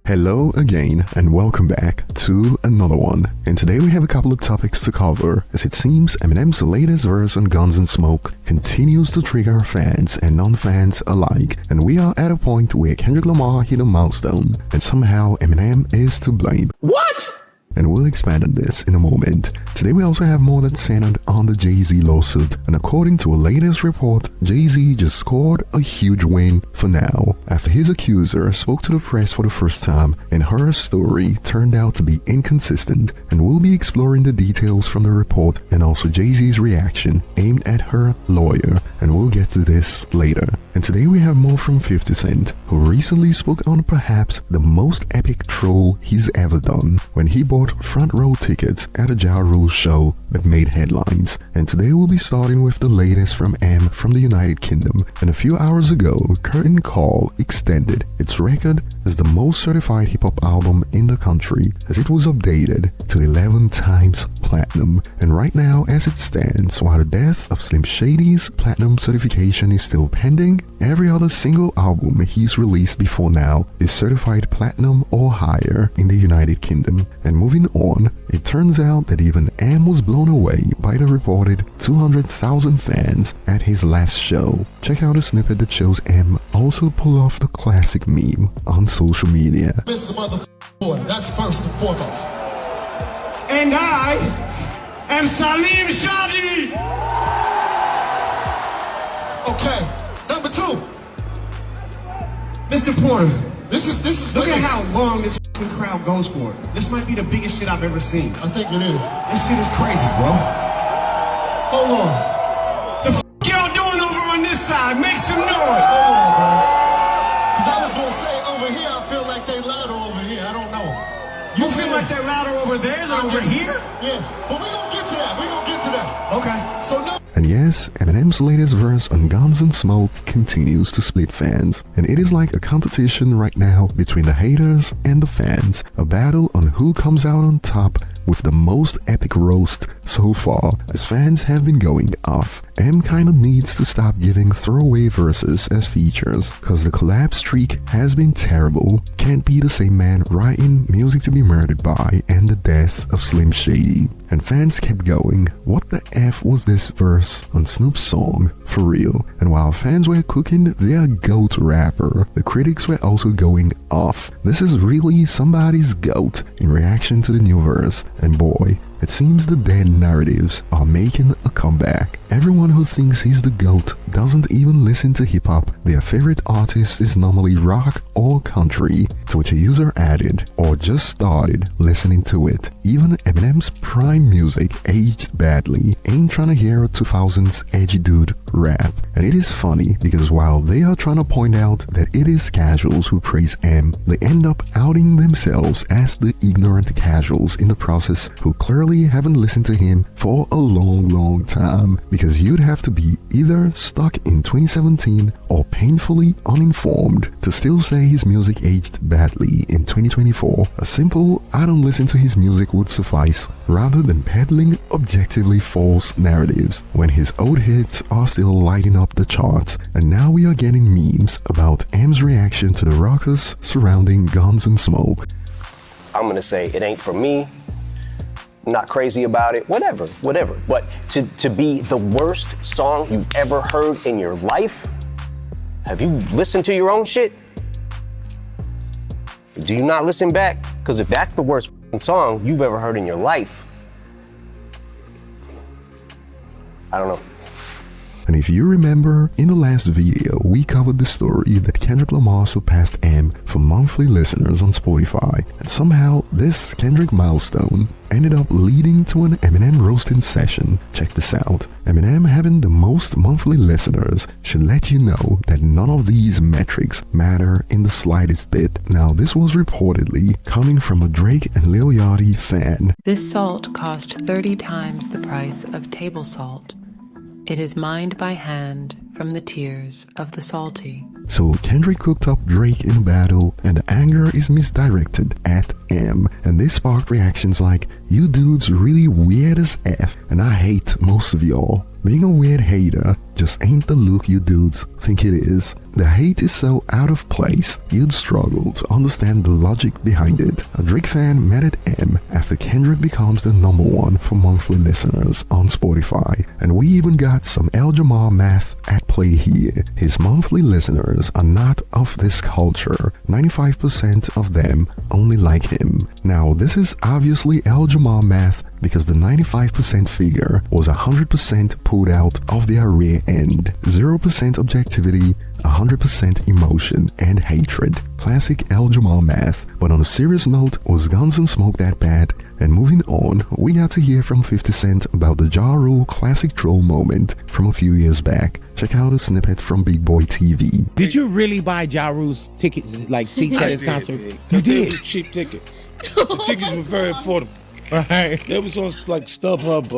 Hello again and welcome back to another one. And today we have a couple of topics to cover, as it seems Eminem's latest verse on Gunz and Smoke continues to trigger fans and non-fans alike, and we are at a point where Kendrick Lamar hit a milestone and somehow Eminem is to blame. What? And we'll expand on this in a moment. Today we also have more that's centered on the Jay-Z lawsuit, and according to a latest report, Jay-Z just scored a huge win for now, after his accuser spoke to the press for the first time and her story turned out to be inconsistent, and we'll be exploring the details from the report and also Jay-Z's reaction aimed at her lawyer, and we'll get to this later. And today we have more from 50 Cent, who recently spoke on perhaps the most epic troll he's ever done when he bought front row tickets at a Ja Rule show that made headlines. And today we'll be starting with the latest from M from the United Kingdom. And a few hours ago, Curtain Call extended its record as the most certified hip-hop album in the country, as it was updated to 11 times platinum. And right now, as it stands, while the death of Slim Shady's platinum certification is still pending, every other single album he's released before now is certified platinum or higher in the United Kingdom. And moving on, it turns out that even M was blown away by the reported 200,000 fans at his last show. Check out a snippet that shows M also pull off the classic meme on social media. Mr. Motherfucker boy, that's first and foremost. And I am Salim Shadi. Okay, number two. Mr. Porter, this is. Look at how long this fucking crowd goes for. This might be the biggest shit I've ever seen. I think it is. This shit is crazy, bro. Hold on. The y'all doing over on this side? Make some noise. Hold on, bro. Cause I was gonna say over here, I feel like they louder over here. I don't know. You feel like they're louder over there than over here? Yeah, but we gonna get to that. Okay. So no. And yes, Eminem's latest verse on Gunz and Smoke continues to split fans, and it is like a competition right now between the haters and the fans, a battle on who comes out on top with the most epic roast so far, as fans have been going off. M kinda needs to stop giving throwaway verses as features, cause the collab streak has been terrible. Can't be the same man writing Music to be Murdered by and the death of Slim Shady. And fans kept going, what the F was this verse on Snoop's song, for real? And while fans were cooking their GOAT rapper, the critics were also going off. This is really somebody's GOAT in reaction to the new verse, and boy, it seems the dead narratives are making a comeback. Everyone who thinks he's the GOAT doesn't even listen to hip-hop. Their favorite artist is normally rock or country, to which a user added, or just started listening to it. Even Eminem's prime music aged badly. Ain't trying to hear a 2000s edgy dude rap. And it is funny because while they are trying to point out that it is casuals who praise M, they end up outing themselves as the ignorant casuals in the process who clearly haven't listened to him for a long time, because you'd have to be either stuck in 2017 or painfully uninformed to still say his music aged badly in 2024. A simple "I don't listen to his music" would suffice, rather than peddling objectively false narratives when his old hits are still lighting up the charts. And now we are getting memes about M's reaction to the ruckus surrounding Gunz and Smoke. I'm gonna say it ain't for me. I'm not crazy about it, whatever. But to be the worst song you've ever heard in your life, have you listened to your own shit? Do you not listen back? Because if that's the worst song you've ever heard in your life, I don't know. And if you remember, in the last video, we covered the story that Kendrick Lamar surpassed M for monthly listeners on Spotify. And somehow, this Kendrick milestone ended up leading to an Eminem roasting session. Check this out. Eminem having the most monthly listeners should let you know that none of these metrics matter in the slightest bit. Now, this was reportedly coming from a Drake and Lil Yachty fan. This salt cost 30 times the price of table salt. It is mined by hand from the tears of the salty. So Kendrick cooked up Drake in a battle, and the anger is misdirected at M, and this sparked reactions like, you dudes really weird as F, and I hate most of y'all. Being a weird hater just ain't the look you dudes think it is. The hate is so out of place, you'd struggle to understand the logic behind it. A Drake fan mad at M after Kendrick becomes the #1 for monthly listeners on Spotify. And we even got some El Jamar math at play here. His monthly listeners are not of this culture. 95% of them only like him. Now, this is obviously El Jamar math because the 95% figure was 100% pulled out of their rear end. 0% objectivity, 100% emotion and hatred. Classic El Jamar math. But on a serious note, was Gunz and Smoke that bad? And moving on, we got to hear from 50 Cent about the Ja Rule classic troll moment from a few years back. Check out a snippet from Big Boy TV. Did you really buy Ja Rule's tickets, like seats at his concert? Man. You did? They were cheap tickets. The tickets were very affordable. Right. They was on like StubHub.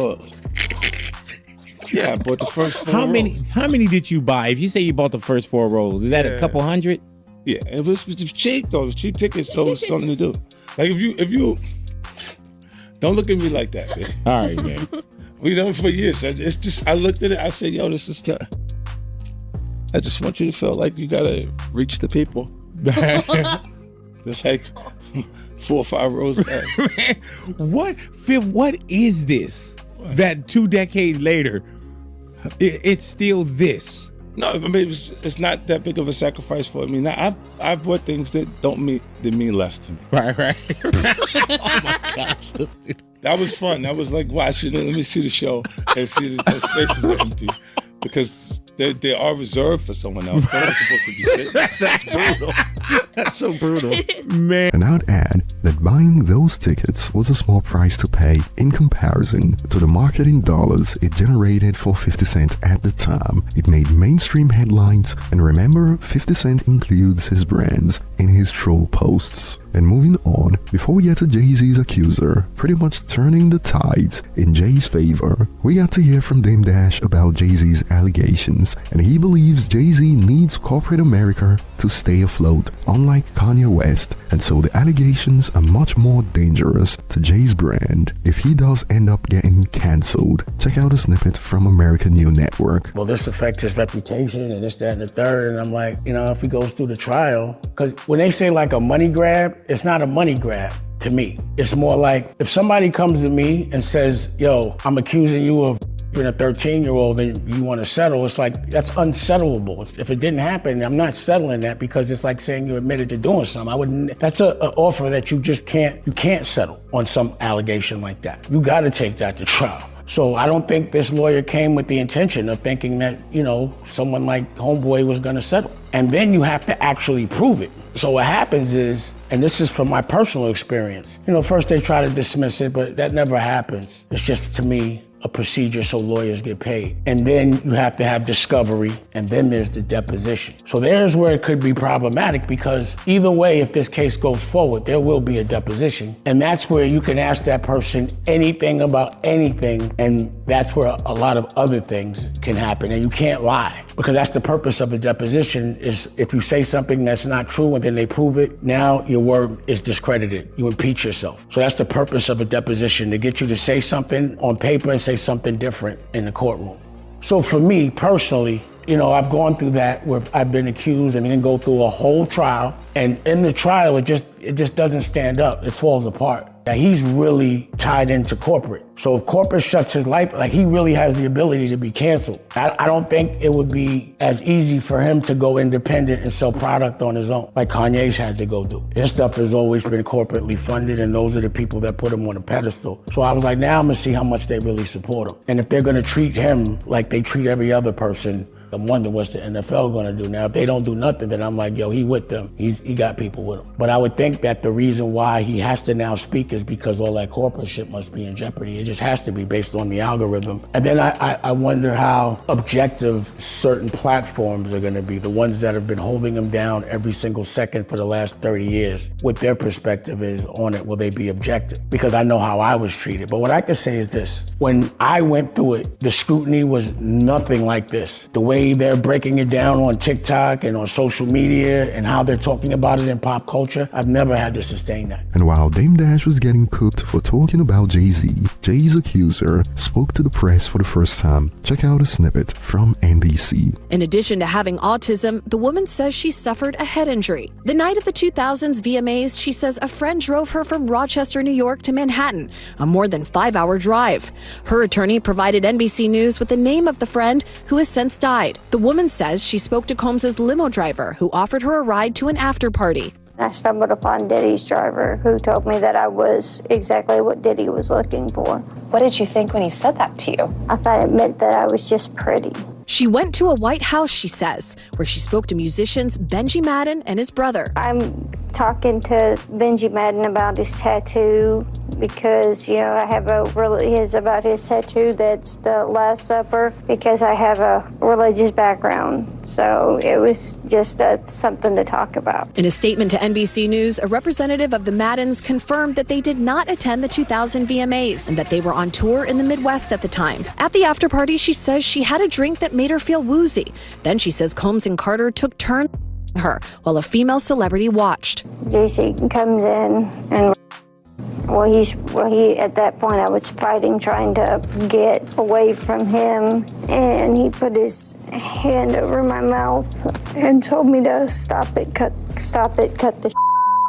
Yeah, I bought the first 4 rows. How many did you buy? If you say you bought the first 4 rows, is that a couple hundred? Yeah, it was cheap though. It was cheap tickets, so it was something to do. Like if you don't look at me like that, man. All right, man. We done it for years. It's just I looked at it. I said, "Yo, this is the." I just want you to feel like you gotta reach the people. There's like 4 or 5 rows back. What is this? That 2 decades later, it's still this. No, I mean it's not that big of a sacrifice for me. Now I've bought things that mean less to me. Right. Oh my gosh. That was fun. That was like watching it. Let me see the show and see the spaces are empty because they are reserved for someone else. They're not supposed to be sitting. That's brutal. That's so brutal, man. And I'd add that buying those tickets was a small price to pay in comparison to the marketing dollars it generated for 50 Cent at the time. It made mainstream headlines, and remember, 50 Cent includes his brands in his troll posts. And moving on, before we get to Jay-Z's Accuser, pretty much turning the tides in Jay's favor, we got to hear from Dame Dash about Jay-Z's allegations, and he believes Jay-Z needs corporate America to stay afloat, unlike Kanye West, and so the allegations are much more dangerous to Jay's brand if he does end up getting cancelled. Check out a snippet from American News Network. Well, this affects his reputation and this, that, and the third, and I'm like, if he goes through the trial, because when they say like a money grab, it's not a money grab to me. It's more like if somebody comes to me and says, yo, I'm accusing you of being a 13-year-old and you want to settle, it's like, that's unsettlable. If it didn't happen, I'm not settling that because it's like saying you admitted to doing something. That's an offer that you can't settle on some allegation like that. You got to take that to trial. So I don't think this lawyer came with the intention of thinking that, someone like Homeboy was going to settle. And then you have to actually prove it. So what happens is, and this is from my personal experience, first they try to dismiss it, but that never happens. It's just, to me, a procedure so lawyers get paid. And then you have to have discovery, and then there's the deposition. So there's where it could be problematic because either way, if this case goes forward, there will be a deposition. And that's where you can ask that person anything about anything, and that's where a lot of other things can happen. And you can't lie, because that's the purpose of a deposition, is if you say something that's not true and then they prove it, now your word is discredited. You impeach yourself. So that's the purpose of a deposition, to get you to say something on paper and say something different in the courtroom. So for me personally, I've gone through that where I've been accused and then go through a whole trial, and in the trial it just doesn't stand up. It falls apart. That he's really tied into corporate. So if corporate shuts his life, like, he really has the ability to be canceled. I don't think it would be as easy for him to go independent and sell product on his own, like Kanye's had to go do. His stuff has always been corporately funded, and those are the people that put him on a pedestal. So I was like, now I'm gonna see how much they really support him. And if they're gonna treat him like they treat every other person, I wonder what's the NFL gonna do now. If they don't do nothing, then I'm like, yo, he with them. He got people with him. But I would think that the reason why he has to now speak is because all that corporate shit must be in jeopardy. It just has to be based on the algorithm. And then I wonder how objective certain platforms are gonna be, the ones that have been holding him down every single second for the last 30 years. What their perspective is on it, will they be objective? Because I know how I was treated. But what I can say is this, when I went through it, the scrutiny was nothing like this. The way way they're breaking it down on TikTok and on social media and how they're talking about it in pop culture, I've never had to sustain that. And while Dame Dash was getting cooked for talking about Jay-Z, Jay's accuser spoke to the press for the first time. Check out a snippet from NBC. In addition to having autism, the woman says she suffered a head injury. The night of the 2000s VMAs, she says a friend drove her from Rochester, New York to Manhattan, a more than 5-hour drive. Her attorney provided NBC News with the name of the friend who has since died. The woman says she spoke to Combs's limo driver who offered her a ride to an after party. I stumbled upon Diddy's driver, who told me that I was exactly what Diddy was looking for. What did you think when he said that to you? I thought it meant that I was just pretty. She went to a White House, she says, where she spoke to musicians Benji Madden and his brother. I'm talking to Benji Madden about his tattoo because, I have about his tattoo that's the Last Supper because I have a religious background. So it was just something to talk about. In a statement to NBC News, a representative of the Maddens confirmed that they did not attend the 2000 VMAs and that they were on tour in the Midwest at the time. At the after party, she says she had a drink that made her feel woozy. Then she says Combs and Carter took turns her while a female celebrity watched. Jay-Z comes in and he at that point I was fighting, trying to get away from him, and he put his hand over my mouth and told me to cut the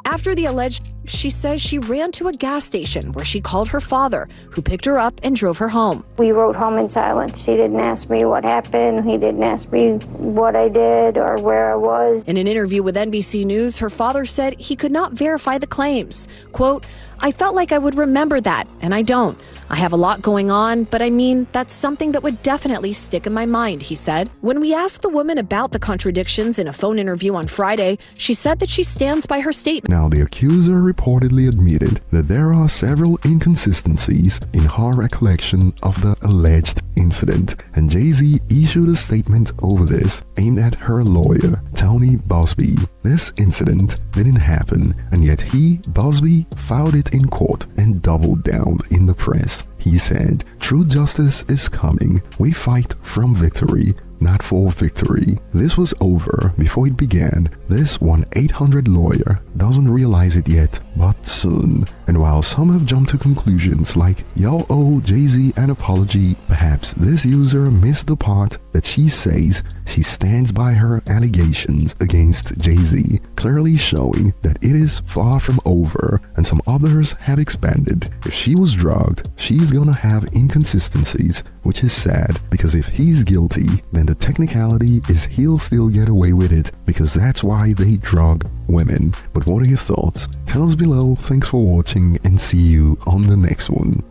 After the alleged, she says she ran to a gas station where she called her father, who picked her up and drove her home. We rode home in silence. He didn't ask me what happened. He didn't ask me what I did or where I was. In an interview with NBC News, her father said he could not verify the claims. Quote, I felt like I would remember that, and I don't. I have a lot going on, but I mean, that's something that would definitely stick in my mind, he said. When we asked the woman about the contradictions in a phone interview on Friday, she said that she stands by her statement. Now, the accuser reportedly admitted that there are several inconsistencies in her recollection of the alleged incident, and Jay-Z issued a statement over this aimed at her lawyer, Tony Busby. This incident didn't happen, and yet Busby, filed it in court and doubled down in the press. He said, "True justice is coming. We fight from victory, not for victory. This was over before it began. This 1-800 lawyer doesn't realize it yet, but soon." And while some have jumped to conclusions like, "Y'all owe Jay-Z an apology," perhaps this user missed the part that she says she stands by her allegations against Jay-Z, clearly showing that it is far from over, and some others have expanded. If she was drugged, she's gonna have inconsistencies, which is sad, because if he's guilty, then the technicality is he'll still get away with it, because that's why they drug women. But what are your thoughts? Tell us below. Thanks for watching, and see you on the next one.